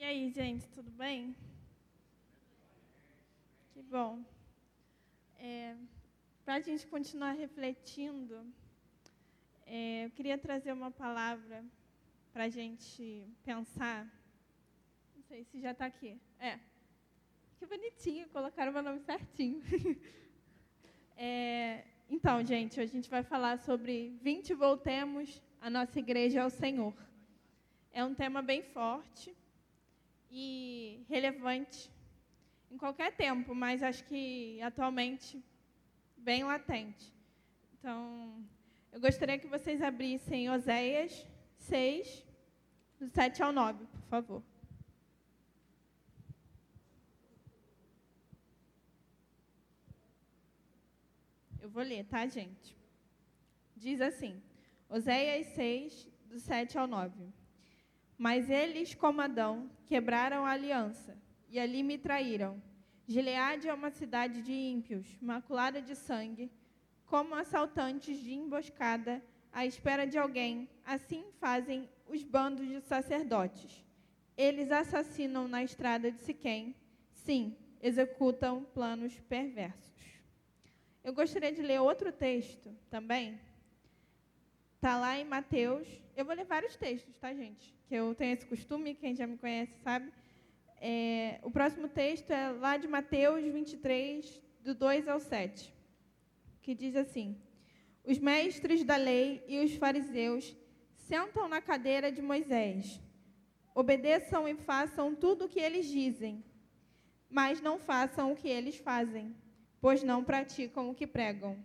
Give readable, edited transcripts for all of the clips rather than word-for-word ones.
E aí, gente, tudo bem? Que bom. Para a gente continuar refletindo, eu queria trazer uma palavra para a gente pensar. Não sei se já está aqui. Que bonitinho, colocaram o meu nome certinho. Então, gente, hoje a gente vai falar sobre Vinde e voltemos a nossa igreja ao Senhor. É um tema bem forte e relevante em qualquer tempo, mas acho que atualmente bem latente. Então, eu gostaria que vocês abrissem Oséias 6, do 7 ao 9, por favor. Eu vou ler, tá, gente? Diz assim, Oséias 6, do 7 ao 9. Mas eles, como Adão, quebraram a aliança, e ali me traíram. Gileade é uma cidade de ímpios, maculada de sangue, como assaltantes de emboscada, à espera de alguém, assim fazem os bandos de sacerdotes. Eles assassinam na estrada de Siquém, sim, executam planos perversos. Eu gostaria de ler outro texto também. Está lá em Mateus. Eu vou ler vários textos, tá, gente? Que eu tenho esse costume, quem já me conhece sabe. O próximo texto é lá de Mateus 23, do 2 ao 7, que diz assim: Os mestres da lei e os fariseus sentam na cadeira de Moisés. Obedeçam e façam tudo o que eles dizem, mas não façam o que eles fazem, pois não praticam o que pregam.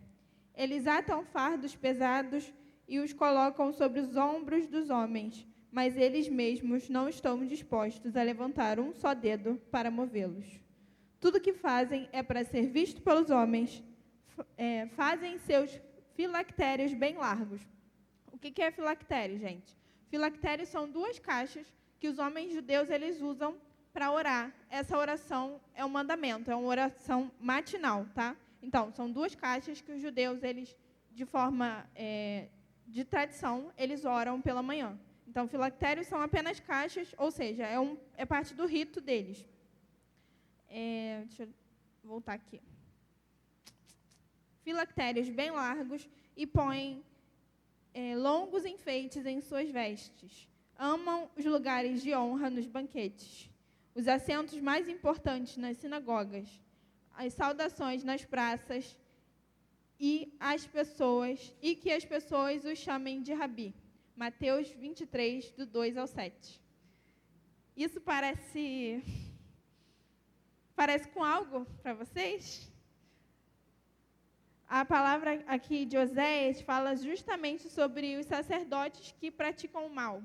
Eles atam fardos pesados e os colocam sobre os ombros dos homens, mas eles mesmos não estão dispostos a levantar um só dedo para movê-los. Tudo o que fazem é para ser visto pelos homens. Fazem seus filactérios bem largos. O que é filactério, gente? Filactérios são duas caixas que os homens judeus eles usam para orar. Essa oração é um mandamento, é uma oração matinal, tá? Então, são duas caixas que os judeus, eles, de forma de tradição, eles oram pela manhã. Então, filactérios são apenas caixas, ou seja, é parte do rito deles. Deixa eu voltar aqui. Filactérios bem largos e põem longos enfeites em suas vestes. Amam os lugares de honra nos banquetes, os assentos mais importantes nas sinagogas, as saudações nas praças e que as pessoas os chamem de Rabi. Mateus 23, do 2 ao 7. Isso parece com algo para vocês? A palavra aqui de Oséias fala justamente sobre os sacerdotes que praticam o mal.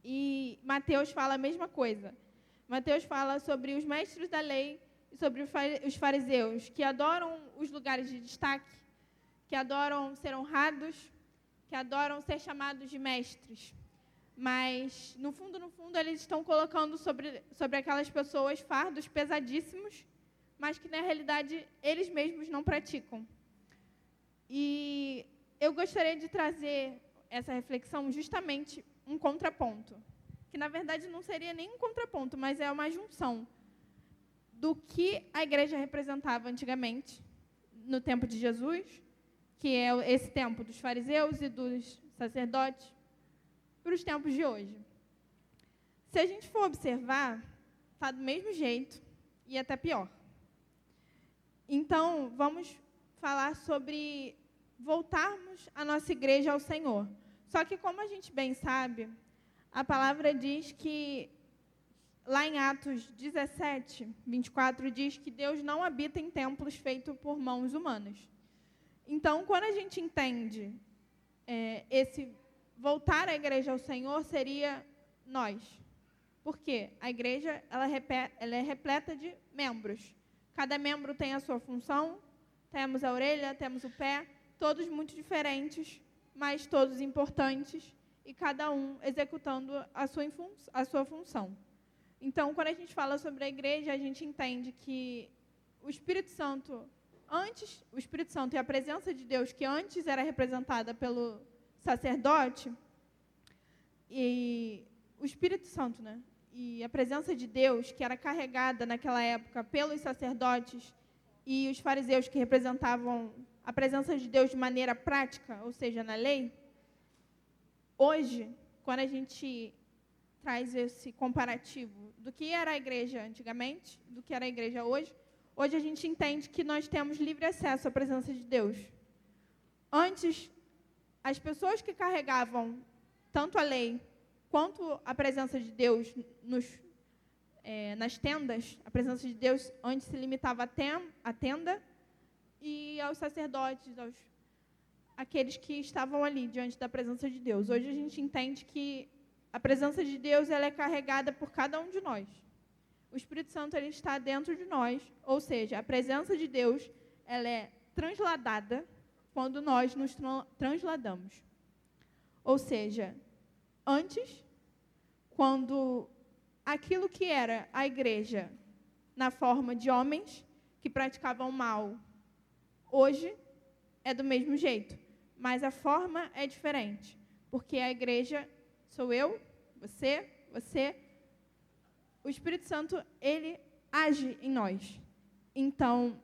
E Mateus fala a mesma coisa. Mateus fala sobre os mestres da lei e sobre os fariseus, que adoram os lugares de destaque, que adoram ser honrados, que adoram ser chamados de mestres. Mas, no fundo, eles estão colocando sobre aquelas pessoas fardos pesadíssimos, mas que, na realidade, eles mesmos não praticam. E eu gostaria de trazer essa reflexão justamente um contraponto, que, na verdade, não seria nem um contraponto, mas é uma junção do que a igreja representava antigamente, no tempo de Jesus, que é esse tempo dos fariseus e dos sacerdotes, para os tempos de hoje. Se a gente for observar, está do mesmo jeito e até pior. Então, vamos falar sobre voltarmos a nossa igreja ao Senhor. Só que, como a gente bem sabe, a palavra diz que, lá em Atos 17, 24, diz que Deus não habita em templos feitos por mãos humanas. Então, quando a gente entende esse voltar à igreja ao Senhor, seria nós. Por quê? A igreja ela é repleta de membros. Cada membro tem a sua função. Temos a orelha, temos o pé, todos muito diferentes, mas todos importantes, e cada um executando a sua função. Então, quando a gente fala sobre a igreja, a gente entende que o Espírito Santo e a presença de Deus, que antes era representada pelo sacerdote, e o Espírito Santo, né? e a presença de Deus, que era carregada naquela época pelos sacerdotes e os fariseus, que representavam a presença de Deus de maneira prática, ou seja, na lei, hoje, quando a gente traz esse comparativo do que era a igreja antigamente, do que era a igreja hoje, hoje a gente entende que nós temos livre acesso à presença de Deus. Antes, as pessoas que carregavam tanto a lei quanto a presença de Deus nas tendas, a presença de Deus antes se limitava à tenda e aos sacerdotes, aqueles que estavam ali diante da presença de Deus. Hoje a gente entende que a presença de Deus ela é carregada por cada um de nós. O Espírito Santo ele está dentro de nós, ou seja, a presença de Deus ela é transladada quando nós nos transladamos. Ou seja, antes, quando aquilo que era a igreja na forma de homens que praticavam mal, hoje é do mesmo jeito, mas a forma é diferente, porque a igreja sou eu, você. O Espírito Santo, ele age em nós. Então,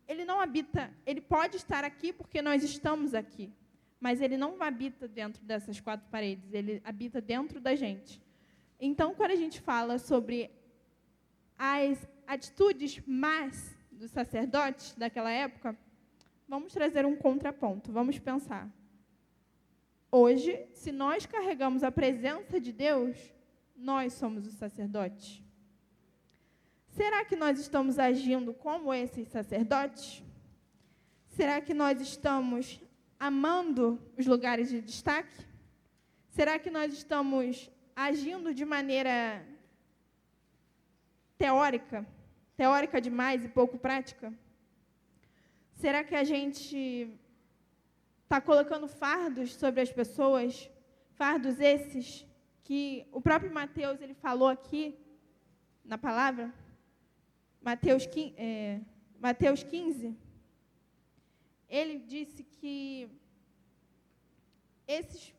ele não habita, ele pode estar aqui porque nós estamos aqui, mas ele não habita dentro dessas quatro paredes, ele habita dentro da gente. Então, quando a gente fala sobre as atitudes más dos sacerdotes daquela época, vamos trazer um contraponto, vamos pensar. Hoje, se nós carregamos a presença de Deus, nós somos os sacerdotes. Será que nós estamos agindo como esses sacerdotes? Será que nós estamos amando os lugares de destaque? Será que nós estamos agindo de maneira teórica demais e pouco prática? Será que a gente está colocando fardos sobre as pessoas, fardos esses que o próprio Mateus ele falou aqui na palavra? Mateus 15, ele disse que esses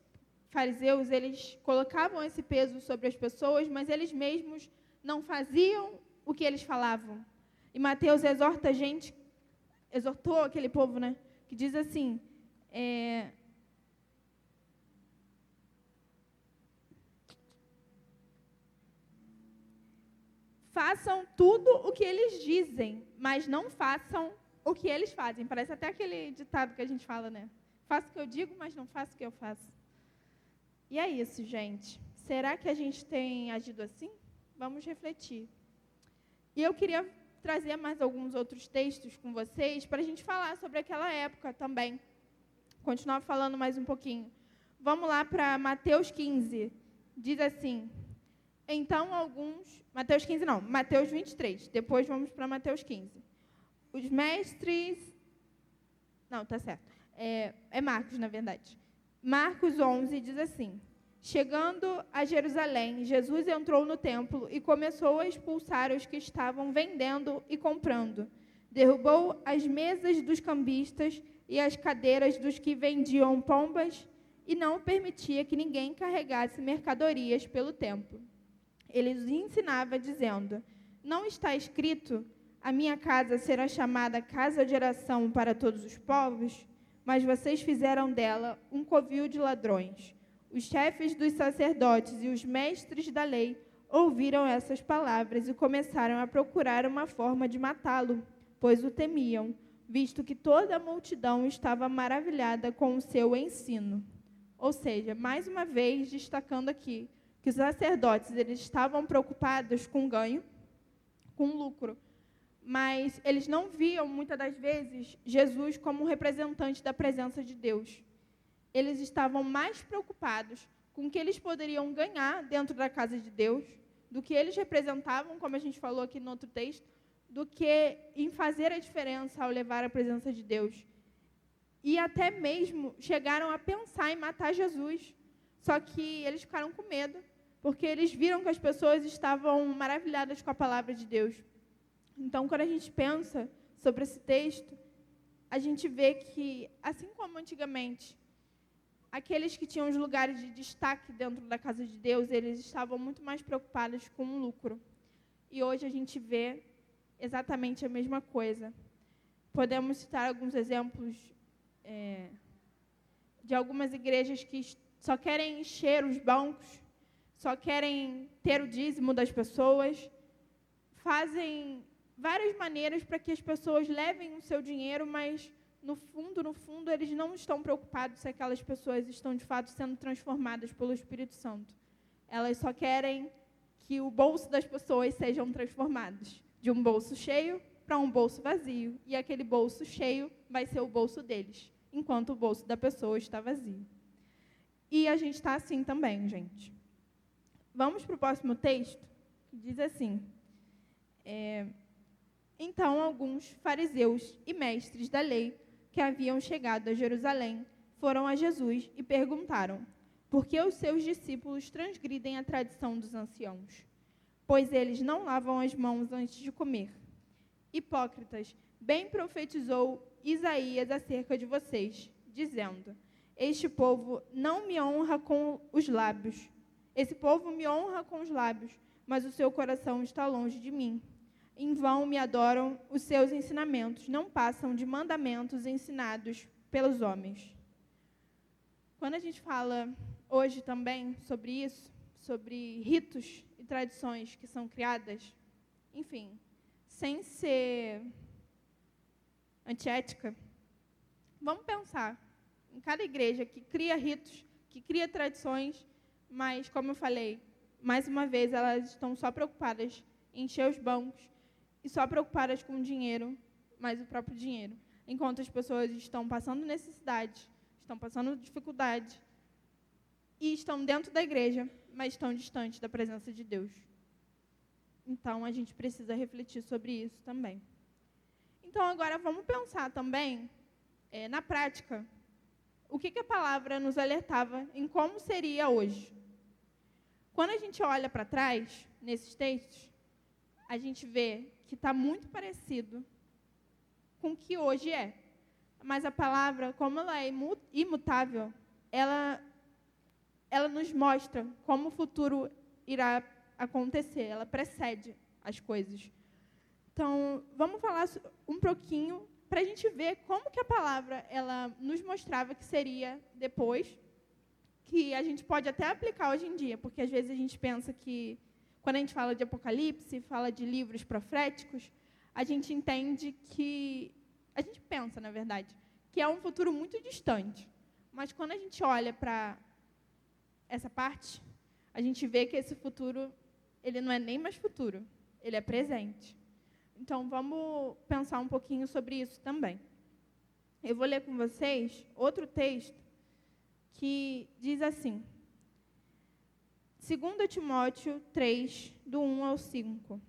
fariseus, eles colocavam esse peso sobre as pessoas, mas eles mesmos não faziam o que eles falavam. E Mateus exortou aquele povo, né, que diz assim, façam tudo o que eles dizem, mas não façam o que eles fazem. Parece até aquele ditado que a gente fala, né? Faço o que eu digo, mas não faço o que eu faço. E é isso, gente. Será que a gente tem agido assim? Vamos refletir. E eu queria trazer mais alguns outros textos com vocês para a gente falar sobre aquela época também. Continuar falando mais um pouquinho. Vamos lá para Mateus 15. Diz assim... Então, Mateus 15 não, Mateus 23. Depois vamos para Mateus 15. Os mestres... Não, tá certo. É Marcos, na verdade. Marcos 11 diz assim: chegando a Jerusalém, Jesus entrou no templo e começou a expulsar os que estavam vendendo e comprando. Derrubou as mesas dos cambistas e as cadeiras dos que vendiam pombas e não permitia que ninguém carregasse mercadorias pelo templo. Ele os ensinava dizendo: não está escrito, a minha casa será chamada casa de oração para todos os povos? Mas vocês fizeram dela um covil de ladrões. Os chefes dos sacerdotes e os mestres da lei ouviram essas palavras e começaram a procurar uma forma de matá-lo, pois o temiam, visto que toda a multidão estava maravilhada com o seu ensino. Ou seja, mais uma vez destacando aqui, que os sacerdotes eles estavam preocupados com ganho, com lucro, mas eles não viam, muitas das vezes, Jesus como representante da presença de Deus. Eles estavam mais preocupados com o que eles poderiam ganhar dentro da casa de Deus, do que eles representavam, como a gente falou aqui no outro texto, do que em fazer a diferença ao levar a presença de Deus. E até mesmo chegaram a pensar em matar Jesus, só que eles ficaram com medo, porque eles viram que as pessoas estavam maravilhadas com a palavra de Deus. Então, quando a gente pensa sobre esse texto, a gente vê que, assim como antigamente, aqueles que tinham os lugares de destaque dentro da casa de Deus, eles estavam muito mais preocupados com o lucro. E hoje a gente vê exatamente a mesma coisa. Podemos citar alguns exemplos de algumas igrejas que só querem encher os bancos, só querem ter o dízimo das pessoas, fazem várias maneiras para que as pessoas levem o seu dinheiro, mas no fundo, eles não estão preocupados se aquelas pessoas estão de fato sendo transformadas pelo Espírito Santo. Elas só querem que o bolso das pessoas sejam transformados de um bolso cheio para um bolso vazio, e aquele bolso cheio vai ser o bolso deles, enquanto o bolso da pessoa está vazio. E a gente está assim também, gente. Vamos para o próximo texto, que diz assim: Então alguns fariseus e mestres da lei que haviam chegado a Jerusalém foram a Jesus e perguntaram: por que os seus discípulos transgridem a tradição dos anciãos? Pois eles não lavam as mãos antes de comer. Hipócritas, bem profetizou Isaías acerca de vocês, dizendo: este povo não me honra com os lábios. Esse povo me honra com os lábios, mas o seu coração está longe de mim. Em vão me adoram, os seus ensinamentos não passam de mandamentos ensinados pelos homens. Quando a gente fala hoje também sobre isso, sobre ritos e tradições que são criadas, enfim, sem ser antiética, vamos pensar em cada igreja que cria ritos, que cria tradições, mas, como eu falei, mais uma vez, elas estão só preocupadas em encher os bancos e só preocupadas com o dinheiro, mais o próprio dinheiro, enquanto as pessoas estão passando necessidade, estão passando dificuldade e estão dentro da igreja, mas estão distantes da presença de Deus. Então, a gente precisa refletir sobre isso também. Então, agora vamos pensar também, na prática, o que a palavra nos alertava em como seria hoje. Quando a gente olha para trás, nesses textos, a gente vê que está muito parecido com o que hoje é. Mas a palavra, como ela é imutável, ela nos mostra como o futuro irá acontecer, ela precede as coisas. Então, vamos falar um pouquinho para a gente ver como que a palavra ela nos mostrava que seria depois, que a gente pode até aplicar hoje em dia, porque às vezes a gente pensa que, quando a gente fala de Apocalipse, fala de livros proféticos, a gente entende que, a gente pensa, na verdade, que é um futuro muito distante. Mas quando a gente olha para essa parte, a gente vê que esse futuro, ele não é nem mais futuro, ele é presente. Então, vamos pensar um pouquinho sobre isso também. Eu vou ler com vocês outro texto que diz assim, 2 Timóteo 3, do 1 ao 5.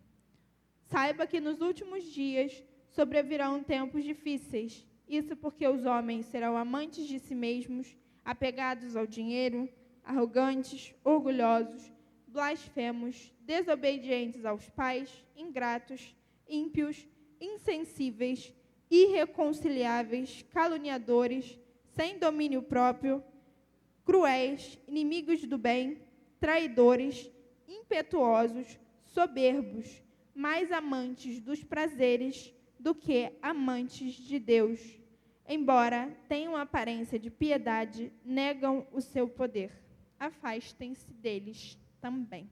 Saiba que nos últimos dias sobrevirão tempos difíceis. Isso porque os homens serão amantes de si mesmos, apegados ao dinheiro, arrogantes, orgulhosos, blasfemos, desobedientes aos pais, ingratos, ímpios, insensíveis, irreconciliáveis, caluniadores, sem domínio próprio, cruéis, inimigos do bem, traidores, impetuosos, soberbos, mais amantes dos prazeres do que amantes de Deus. Embora tenham aparência de piedade, negam o seu poder. Afastem-se deles também.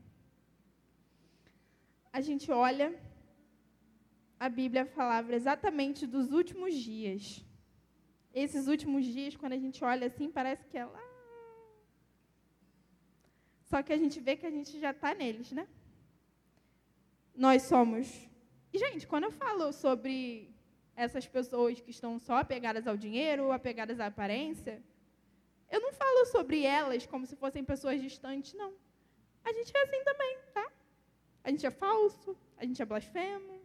A gente olha, a Bíblia falava exatamente dos últimos dias. Esses últimos dias, quando a gente olha assim, parece que é lá. Só que a gente vê que a gente já está neles, né? Nós somos... E, gente, quando eu falo sobre essas pessoas que estão só apegadas ao dinheiro, apegadas à aparência, eu não falo sobre elas como se fossem pessoas distantes, não. A gente é assim também, tá? A gente é falso, a gente é blasfemo,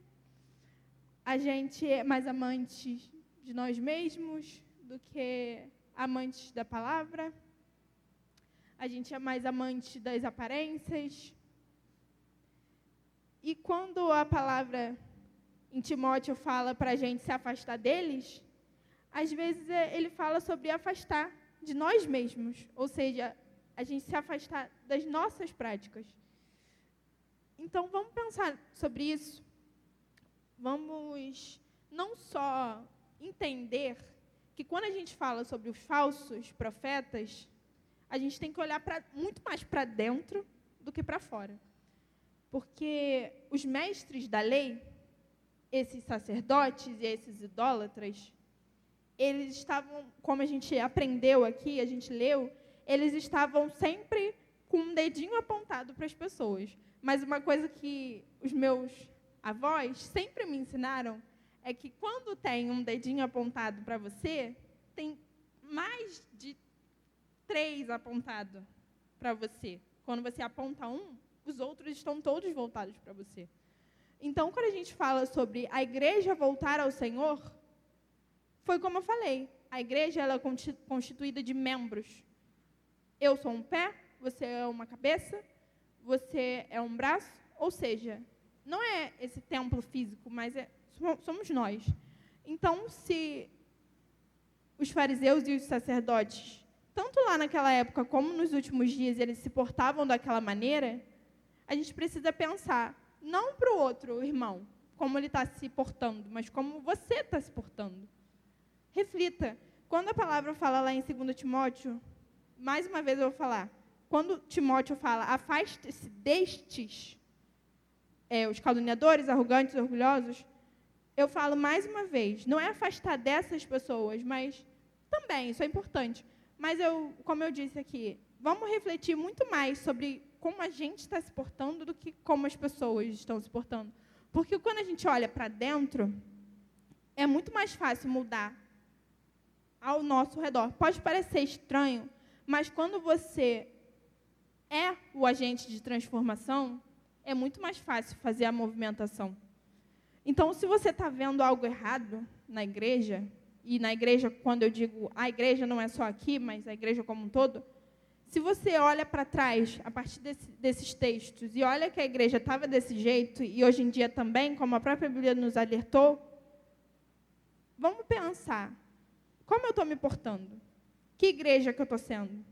a gente é mais amante de nós mesmos do que amantes da palavra. A gente é mais amante das aparências. E quando a palavra em Timóteo fala para a gente se afastar deles, às vezes ele fala sobre afastar de nós mesmos, ou seja, a gente se afastar das nossas práticas. Então, vamos pensar sobre isso. Vamos não só entender que quando a gente fala sobre os falsos profetas, a gente tem que olhar muito mais para dentro do que para fora. Porque os mestres da lei, esses sacerdotes e esses idólatras, eles estavam, como a gente aprendeu aqui, a gente leu, eles estavam sempre com um dedinho apontado para as pessoas. Mas uma coisa que os meus avós sempre me ensinaram é que quando tem um dedinho apontado para você, tem mais de 3 apontados para você. Quando você aponta um, os outros estão todos voltados para você. Então, quando a gente fala sobre a igreja voltar ao Senhor, foi como eu falei, a igreja ela é constituída de membros. Eu sou um pé, você é uma cabeça, você é um braço, ou seja, não é esse templo físico, mas somos nós. Então, se os fariseus e os sacerdotes, tanto lá naquela época como nos últimos dias, eles se portavam daquela maneira, a gente precisa pensar, não para o outro irmão, como ele está se portando, mas como você está se portando. Reflita. Quando a palavra fala lá em 2 Timóteo, mais uma vez eu vou falar, quando Timóteo fala, afaste-se destes, os caluniadores, arrogantes, orgulhosos, eu falo mais uma vez, não é afastar dessas pessoas, mas também, isso é importante. Mas, como eu disse aqui, vamos refletir muito mais sobre como a gente está se portando do que como as pessoas estão se portando. Porque quando a gente olha para dentro, é muito mais fácil mudar ao nosso redor. Pode parecer estranho, mas quando você é o agente de transformação, é muito mais fácil fazer a movimentação. Então, se você está vendo algo errado na igreja, e na igreja, quando eu digo a igreja não é só aqui, mas a igreja como um todo, se você olha para trás, a partir desses textos, e olha que a igreja estava desse jeito, e hoje em dia também, como a própria Bíblia nos alertou, vamos pensar, como eu estou me portando? Que igreja que eu estou sendo?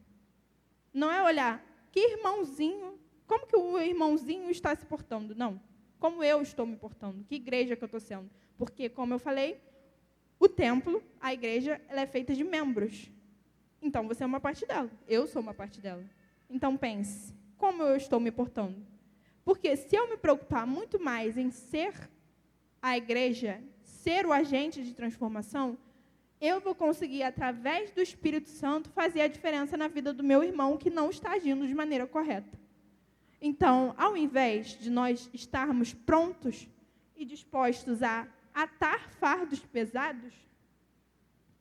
Não é olhar, que irmãozinho, como que o irmãozinho está se portando? Não, como eu estou me portando? Que igreja que eu estou sendo? Porque, como eu falei, o templo, a igreja, ela é feita de membros. Então, você é uma parte dela. Eu sou uma parte dela. Então, pense, como eu estou me portando? Porque se eu me preocupar muito mais em ser a igreja, ser o agente de transformação, eu vou conseguir, através do Espírito Santo, fazer a diferença na vida do meu irmão que não está agindo de maneira correta. Então, ao invés de nós estarmos prontos e dispostos a atar fardos pesados,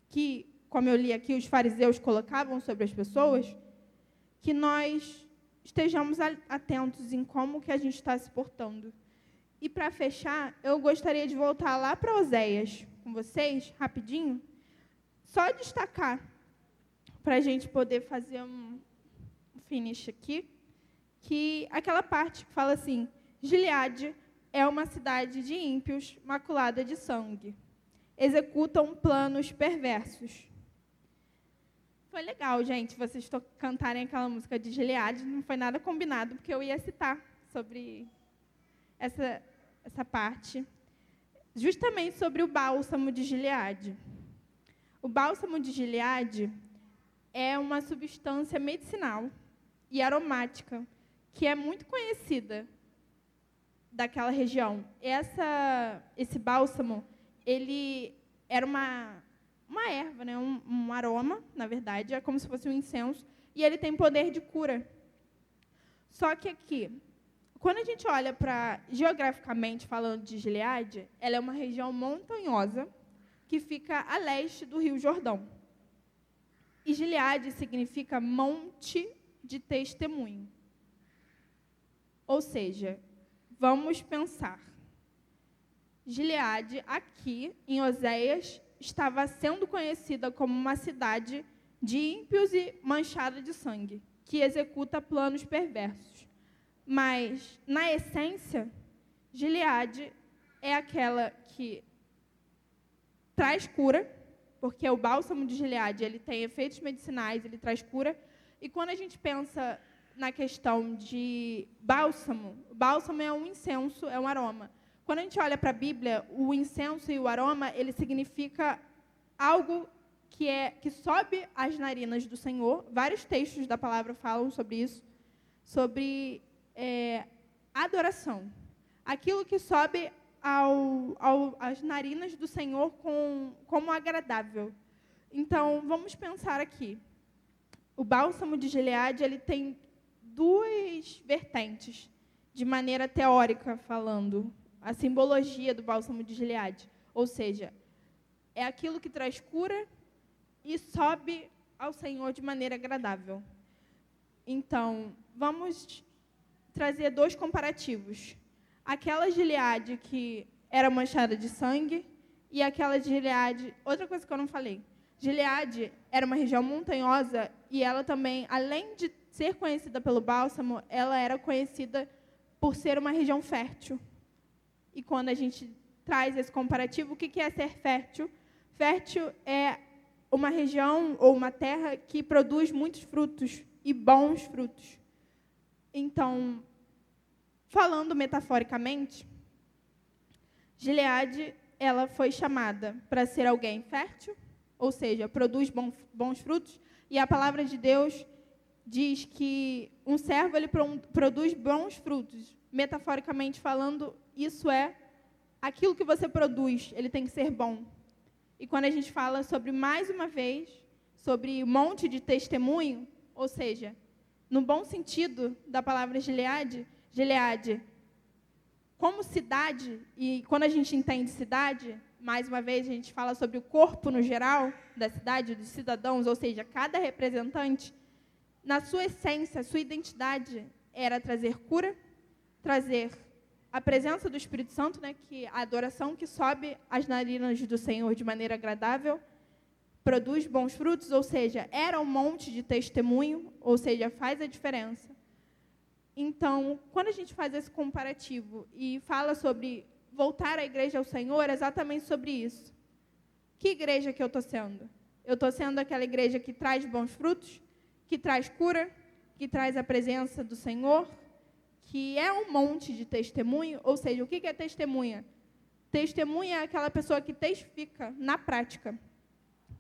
que, como eu li aqui, os fariseus colocavam sobre as pessoas, que nós estejamos atentos em como que a gente está se portando. E, para fechar, eu gostaria de voltar lá para Oséias com vocês, rapidinho, só destacar, para a gente poder fazer um finish aqui, que aquela parte que fala assim, Gileade é uma cidade de ímpios, maculada de sangue. Executam planos perversos. Foi legal, gente, vocês cantarem aquela música de Gileade, não foi nada combinado, porque eu ia citar sobre essa parte, justamente sobre o bálsamo de Gileade. O bálsamo de Gileade é uma substância medicinal e aromática que é muito conhecida daquela região. Esse bálsamo, ele era uma erva, né? um aroma, na verdade, é como se fosse um incenso, e ele tem poder de cura. Só que aqui, quando a gente olha para, geograficamente falando de Gileade, ela é uma região montanhosa, que fica a leste do Rio Jordão. E Gileade significa monte de testemunho. Ou seja, vamos pensar. Gileade, aqui em Oséias, estava sendo conhecida como uma cidade de ímpios e manchada de sangue, que executa planos perversos. Mas, na essência, Gileade é aquela que traz cura, porque o bálsamo de Gileade, ele tem efeitos medicinais, ele traz cura. E quando a gente pensa na questão de bálsamo, o bálsamo é um incenso, é um aroma. Quando a gente olha para a Bíblia, o incenso e o aroma, ele significa algo que sobe às narinas do Senhor. Vários textos da palavra falam sobre isso, sobre adoração. Aquilo que sobe às narinas do Senhor como agradável. Então, vamos pensar aqui. O bálsamo de Gileade, ele tem duas vertentes, de maneira teórica falando. A simbologia do bálsamo de Gileade. Ou seja, é aquilo que traz cura e sobe ao Senhor de maneira agradável. Então, vamos trazer dois comparativos. Aquela Gileade que era manchada de sangue e aquela Gileade... Outra coisa que eu não falei. Gileade era uma região montanhosa e ela também, além de ser conhecida pelo bálsamo, ela era conhecida por ser uma região fértil. E quando a gente traz esse comparativo, o que é ser fértil? Fértil é uma região ou uma terra que produz muitos frutos e bons frutos. Então, falando metaforicamente, Gileade, ela foi chamada para ser alguém fértil, ou seja, produz bons frutos, e a palavra de Deus diz que um servo ele produz bons frutos. Metaforicamente falando, isso é aquilo que você produz, ele tem que ser bom. E quando a gente fala sobre, mais uma vez, sobre um monte de testemunho, ou seja, no bom sentido da palavra Gileade, como cidade, e quando a gente entende cidade, mais uma vez a gente fala sobre o corpo no geral da cidade, dos cidadãos, ou seja, cada representante, na sua essência, sua identidade era trazer cura, trazer a presença do Espírito Santo, né, que a adoração que sobe às narinas do Senhor de maneira agradável, produz bons frutos, ou seja, era um monte de testemunho, ou seja, faz a diferença. Então, quando a gente faz esse comparativo e fala sobre voltar à igreja ao Senhor, é exatamente sobre isso. Que igreja que eu estou sendo? Eu estou sendo aquela igreja que traz bons frutos, que traz cura, que traz a presença do Senhor, que é um monte de testemunho, ou seja, o que é testemunha? Testemunha é aquela pessoa que testifica na prática.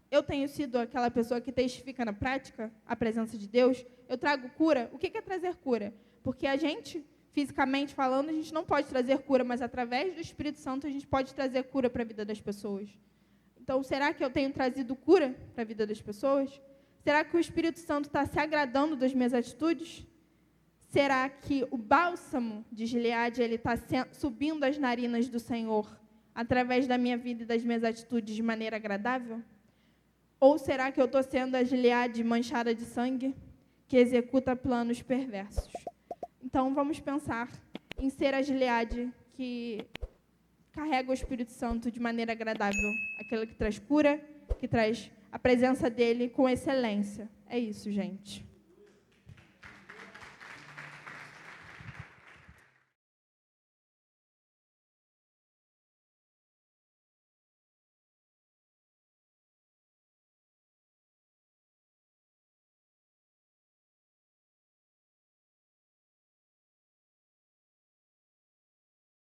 Eu tenho sido aquela pessoa que testifica na prática a presença de Deus. Eu trago cura. O que é trazer cura? Porque a gente, fisicamente falando, a gente não pode trazer cura, mas através do Espírito Santo a gente pode trazer cura para a vida das pessoas. Então, será que eu tenho trazido cura para a vida das pessoas? Será que o Espírito Santo está se agradando das minhas atitudes? Será que o bálsamo de Gileade está subindo as narinas do Senhor através da minha vida e das minhas atitudes de maneira agradável? Ou será que eu estou sendo a Gileade manchada de sangue que executa planos perversos? Então, vamos pensar em ser a Gileade que carrega o Espírito Santo de maneira agradável, aquela que traz cura, que traz a presença dele com excelência. É isso, gente.